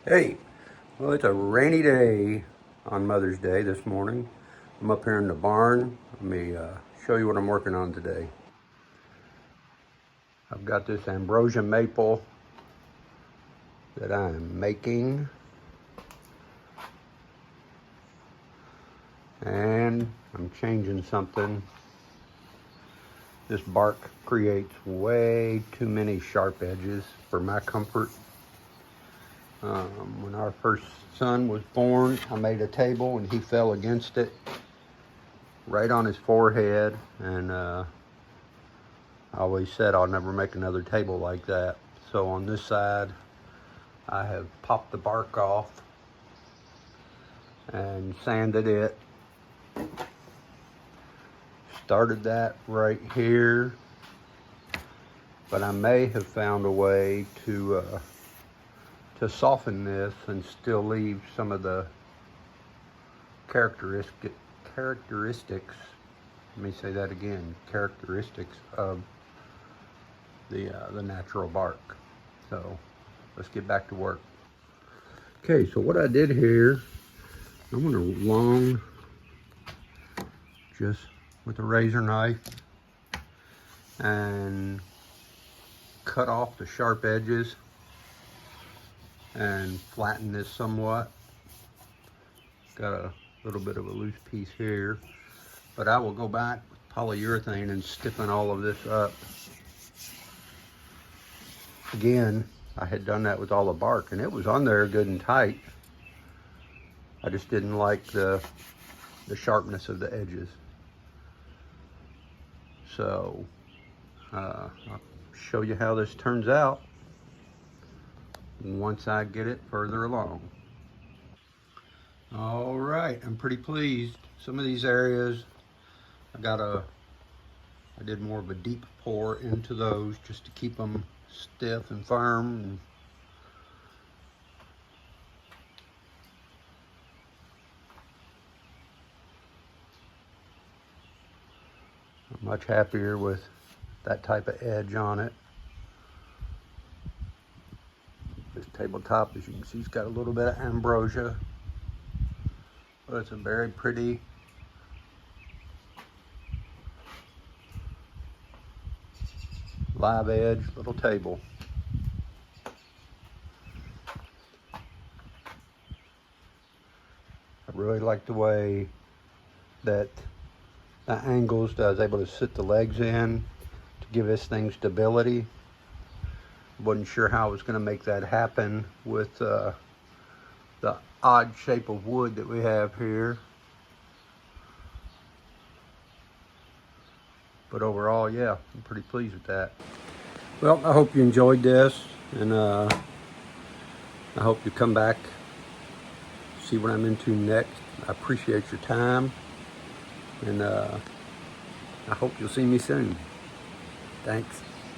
Hey, well, it's a rainy day on Mother's Day this morning. I'm up here in the barn. Let me show you what I'm working on today. I've got this ambrosia maple that I'm making, and I'm changing something. This bark creates way too many sharp edges for my comfort. When our first son was born, I made a table and he fell against it right on his forehead, and I always said I'll never make another table like that. So on this side, I have popped the bark off and sanded it. Started that right here, but I may have found a way to soften this and still leave some of the characteristics, let me say that again, characteristics of the natural bark. So let's get back to work. Okay, so what I did here, I'm gonna just with a razor knife and cut off the sharp edges and flatten this somewhat. Got a little bit of a loose piece here, but I will go back with polyurethane and stiffen all of this up. Again, I had done that with all the bark and it was on there good and tight. I just didn't like the sharpness of the edges. So I'll show you how this turns out once I get it further along. All right, I'm pretty pleased. Some of these areas, I did more of a deep pour into those just to keep them stiff and firm. I'm much happier with that type of edge on it. This tabletop, as you can see, it's got a little bit of ambrosia, but it's a very pretty live edge little table. I really like the way that the angles that I was able to sit the legs in to give this thing stability. Wasn't sure how I was going to make that happen with the odd shape of wood that we have here. But overall, yeah, I'm pretty pleased with that. Well, I hope you enjoyed this, and I hope you come back, see what I'm into next. I appreciate your time, and I hope you'll see me soon. Thanks.